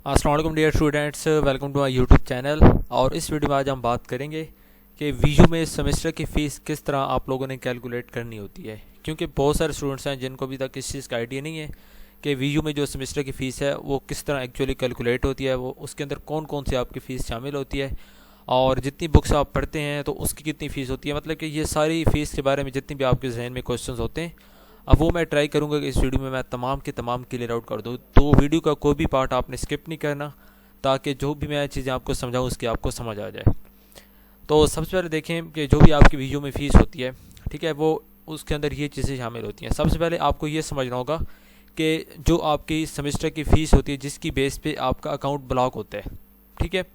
अस्सलाम वालेकुम dear students, welcome to my YouTube channel. और इस वीडियो में आज हम बात करेंगे कि वीयू में सेमेस्टर की फ़ीस किस तरह आप लोगों ने कैलकुलेट करनी होती है, क्योंकि बहुत सारे स्टूडेंट्स हैं जिनको अभी तक इस चीज़ का आइडिया नहीं है कि वीयू में जो सेमेस्टर की फ़ीस है वो किस तरह एक्चुअली कैलकुलेट होती है, वो उसके अंदर कौन कौन सी आपकी फ़ीस शामिल होती है और जितनी बुक्स आप पढ़ते हैं तो उसकी कितनी फ़ीस होती है। मतलब कि ये सारी फ़ीस के बारे में जितनी भी आपके जहन में क्वेश्चंस होते हैं, अब वो मैं ट्राई करूँगा कि इस वीडियो में मैं तमाम के तमाम क्लियर आउट कर दूँ। तो वीडियो का कोई भी पार्ट आपने स्किप नहीं करना, ताकि जो भी मैं चीज़ें आपको समझाऊँ उसकी आपको समझ आ जाए। तो सबसे पहले देखें कि जो भी आपकी वीडियो में फ़ीस होती है, ठीक है, वो उसके अंदर ये चीज़ें शामिल होती हैं। सबसे पहले आपको ये समझना होगा कि जो आपकी सेमेस्टर की फ़ीस होती है जिसकी बेस पे आपका अकाउंट ब्लॉक होता है, ठीक है,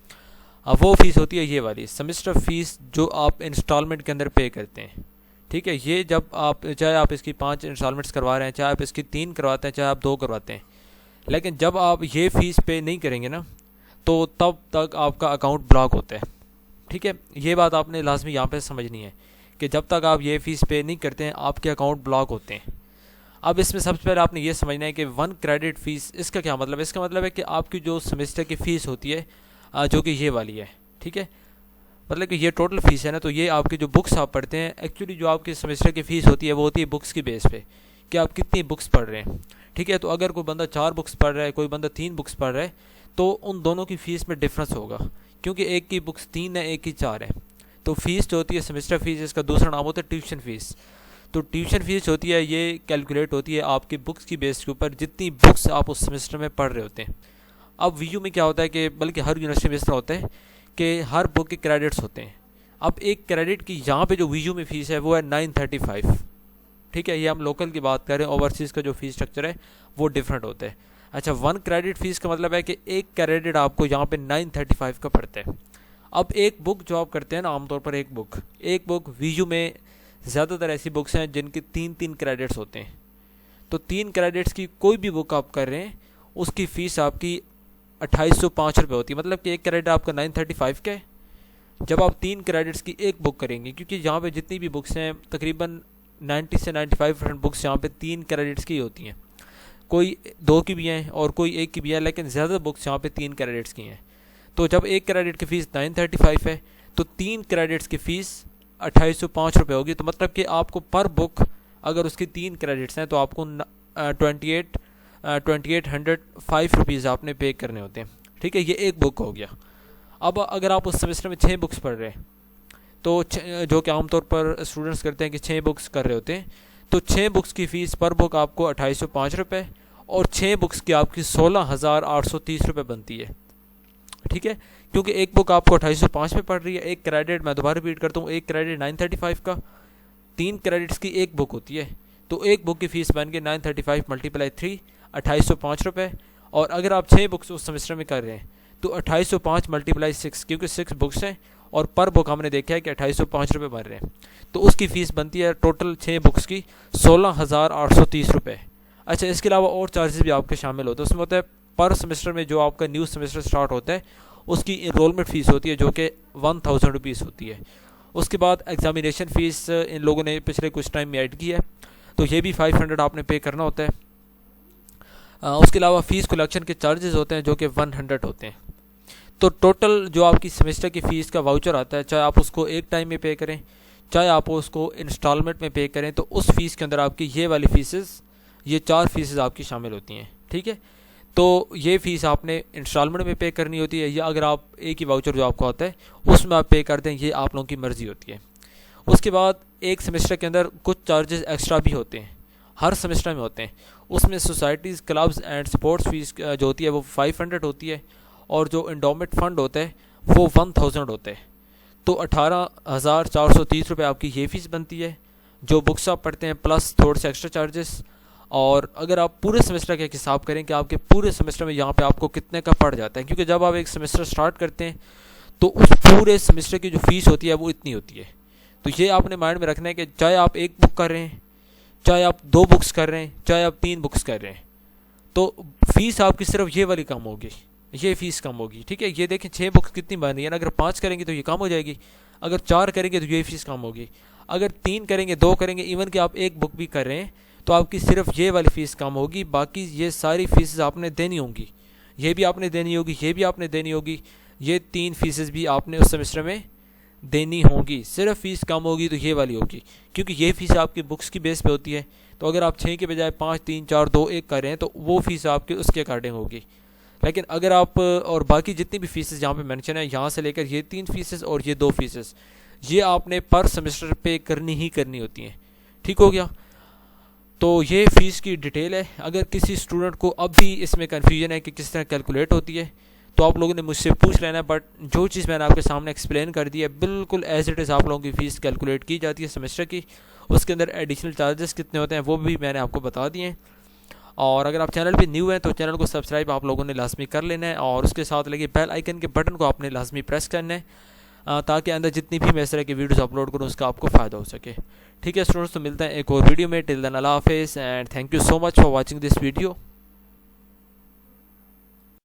अब वो फ़ीस होती है ये वाली सेमेस्टर फ़ीस जो आप इंस्टॉलमेंट के अंदर पे करते हैं। ठीक है, ये जब आप चाहे आप इसकी 5 इंस्टॉलमेंट्स करवा रहे हैं, चाहे आप इसकी 3 करवाते हैं, चाहे आप 2 करवाते हैं, लेकिन जब आप ये फ़ीस पे नहीं करेंगे ना तो तब तक आपका अकाउंट ब्लॉक होता है। ठीक है, ये बात आपने लाजमी यहाँ पे समझनी है कि जब तक आप ये फ़ीस पे नहीं करते हैं आपके अकाउंट ब्लॉक होते हैं। अब इसमें सबसे पहले आपने ये समझना है कि 1 क्रेडिट फ़ीस, इसका क्या मतलब है? इसका मतलब है कि आपकी जो सेमेस्टर की फ़ीस होती है जो कि ये वाली है, ठीक है, मतलब कि ये टोटल फ़ीस है ना, तो ये आपकी जो बुक्स आप पढ़ते हैं, एक्चुअली जो आपकी सेमेस्टर की फ़ीस होती है वो होती है बुक्स की बेस पे कि आप कितनी बुक्स पढ़ रहे हैं। ठीक है, तो अगर कोई बंदा 4 बुक्स पढ़ रहा है, कोई बंदा 3 बुक्स पढ़ रहा है, तो उन दोनों की फ़ीस में डिफरेंस होगा, क्योंकि एक की बुक्स 3 है, एक की 4 है। तो फ़ीस जो होती है सेमेस्टर फ़ीस, इसका दूसरा नाम होता है ट्यूशन फ़ीस। तो ट्यूशन फ़ीस होती है, ये कैलकुलेट होती है आपकी बुक्स की बेस के ऊपर, जितनी बुक्स आप उस सेमेस्टर में पढ़ रहे होते हैं। अब वीयू में क्या होता है कि बल्कि हर यूनिवर्सिटी में इस तरह होता है कि हर बुक के क्रेडिट्स होते हैं। अब एक क्रेडिट की यहाँ पे जो वीयू में फ़ीस है वो है 935। ठीक है, ये हम लोकल की बात करें, ओवरसीज़ का जो फ़ीस स्ट्रक्चर है वो डिफरेंट होता है। अच्छा, 1 क्रेडिट फ़ीस का मतलब है कि एक क्रेडिट आपको यहाँ पे 935 का पड़ता है। अब एक बुक जो आप करते हैं ना, आमतौर पर एक बुक वीयू में ज़्यादातर ऐसी बुक्स हैं जिनके 3-3 क्रेडिट्स होते हैं। तो 3 क्रेडिट्स की कोई भी बुक आप कर रहे हैं उसकी फ़ीस आपकी 2805 रुपये होती है। मतलब कि एक क्रेडिट आपका 935 का है। जब आप 3 क्रेडिट्स की एक बुक करेंगे, क्योंकि यहाँ पे जितनी भी बुक्स हैं तकरीबन 90 से 95% बुक्स यहाँ पे 3 क्रेडिट्स की होती हैं, कोई 2 की भी हैं और कोई 1 की भी है, लेकिन ज़्यादा बुक्स यहाँ पे 3 क्रेडिट्स की हैं। तो जब एक क्रेडिट की फ़ीस 935 है तो 3 क्रेडिट्स की फ़ीस 2805 रुपये होगी। तो मतलब कि आपको पर बुक अगर उसकी 3 क्रेडिट्स हैं तो आपको 2805 रुपीज़ आपने पे करने होते हैं। ठीक है, ये एक बुक हो गया। अब अगर आप उस सेमेस्टर में 6 बुक्स पढ़ रहे हैं, तो जो कि आमतौर पर स्टूडेंट्स करते हैं कि 6 बुक्स कर रहे होते हैं, तो 6 बुक्स की फ़ीस पर बुक आपको 2805 रुपये और 6 बुक्स की आपकी 16,830 रुपये बनती है। ठीक है, क्योंकि एक बुक आपको 2805 में पड़ रही है, एक क्रेडिट, मैं दोबारा रिपीट करता हूँ, एक क्रेडिट 935 का, 3 क्रेडिट्स की एक बुक होती है, तो एक बुक की फ़ीस बन गई 935 मल्टीप्लाई 3, 2805 रुपये। और अगर आप 6 बुक्स उस सेमेस्टर में कर रहे हैं तो 2805 मल्टीप्लाई 6, क्योंकि 6 बुक्स हैं और पर बुक हमने देखा है कि 2805 रुपये बन रहे हैं, तो उसकी फ़ीस बनती है टोटल 6 बुक्स की 16,830 रुपये। अच्छा, इसके अलावा और चार्जेस भी आपके शामिल होते हैं। उसमें होता है पर सेमेस्टर में जो आपका न्यू सेमेस्टर स्टार्ट होता है उसकी इनरोलमेंट फ़ीस होती है जो कि 1000 रुपीज़ होती है। उसके बाद एग्ज़ामिनेशन फ़ीस इन लोगों ने पिछले कुछ टाइम में ऐड की है, तो ये भी 500 आपने पे करना होता है। उसके अलावा फ़ीस कलेक्शन के चार्जेस होते हैं जो कि 100 होते हैं। तो टोटल जो आपकी सेमेस्टर की फ़ीस का वाउचर आता है, चाहे आप उसको एक टाइम में पे करें, चाहे आप उसको इंस्टॉलमेंट में पे करें, तो उस फ़ीस के अंदर आपकी ये वाली फ़ीसेस, ये 4 फ़ीसेस आपकी शामिल होती हैं। ठीक है, तो ये फ़ीस आपने इंस्टॉलमेंट में पे करनी होती है, या अगर आप एक ही वाउचर जो आपको आता है उसमें आप पे कर दें, ये आप लोगों की मर्ज़ी होती है। उसके बाद एक सेमेस्टर के अंदर कुछ चार्जेस एक्स्ट्रा भी होते हैं, हर सेमेस्टर में होते हैं। उसमें societies, clubs and sports fees जो होती है वो 500 होती है, और जो इंडोमेंट फ़ंड होता है वो 1000 होता है। तो 18,430 रुपये आपकी ये फ़ीस बनती है जो बुक्स आप पढ़ते हैं, प्लस थोड़े से एक्स्ट्रा चार्जेस। और अगर आप पूरे सेमेस्टर का हिसाब करें कि आपके पूरे सेमेस्टर में यहाँ पे आपको कितने का पड़ जाता है, क्योंकि जब आप एक सेमेस्टर स्टार्ट करते हैं तो उस पूरे सेमेस्टर की जो फ़ीस होती है वो इतनी होती है। तो ये आपने माइंड में रखना है कि चाहे आप एक बुक कर रहे हैं, चाहे आप 2 बुक्स कर रहे हैं, चाहे आप 3 बुक्स कर रहे हैं, तो फ़ीस आपकी सिर्फ ये वाली कम होगी, ये फ़ीस कम होगी। ठीक है, ये देखें 6 बुक्स कितनी बन रही है ना, अगर 5 करेंगे तो ये कम हो जाएगी, अगर 4 करेंगे तो ये फ़ीस कम होगी, अगर 3 करेंगे, 2 करेंगे, इवन कि आप एक बुक भी कर रहे हैं तो आपकी सिर्फ ये वाली फ़ीस कम होगी, बाकी ये सारी फ़ीस आपने देनी होंगी। ये भी आपने देनी होगी, ये भी आपने देनी होगी, ये 3 फीसेस भी आपने उस सेमेस्टर में देनी होगी। सिर्फ फ़ीस कम होगी तो ये वाली होगी, क्योंकि ये फ़ीस आपकी बुक्स की बेस पे होती है। तो अगर आप 6 के बजाय 5, 3, 4, 2, 1 कर रहे हैं तो वो फ़ीस आपके उसके अकॉर्डिंग होगी। लेकिन अगर आप और बाकी जितनी भी फीसेस यहाँ पे मेंशन है, यहाँ से लेकर ये 3 फीसेस और ये 2 फीसेस, ये आपने पर सेमेस्टर पे करनी ही करनी होती हैं। ठीक हो गया। तो ये फ़ीस की डिटेल है। अगर किसी स्टूडेंट को अब भी इसमें कन्फ्यूजन है कि किस तरह कैलकुलेट होती है तो आप लोगों ने मुझसे पूछ लेना है। बट जो चीज़ मैंने आपके सामने एक्सप्लेन कर दी है, बिल्कुल एज इट इज़ आप लोगों की फ़ीस कैलकुलेट की जाती है सेमेस्टर की। उसके अंदर एडिशनल चार्जेस कितने होते हैं वो भी मैंने आपको बता दिए हैं। और अगर आप चैनल पे न्यू हैं तो चैनल को सब्सक्राइब आप लोगों ने लाजमी कर लेना है, और उसके साथ लगे बेल आइकन के बटन को आपने लाजमी प्रेस करना है, ताकि अंदर जितनी भी मैं इस तरह की वीडियोस अपलोड करूँ उसका आपको फ़ायदा हो सके। ठीक है स्टूडेंट्स, तो मिलते हैं एक और वीडियो में। टिल देन अल्लाह हाफिज़ and thank you so much for watching this video.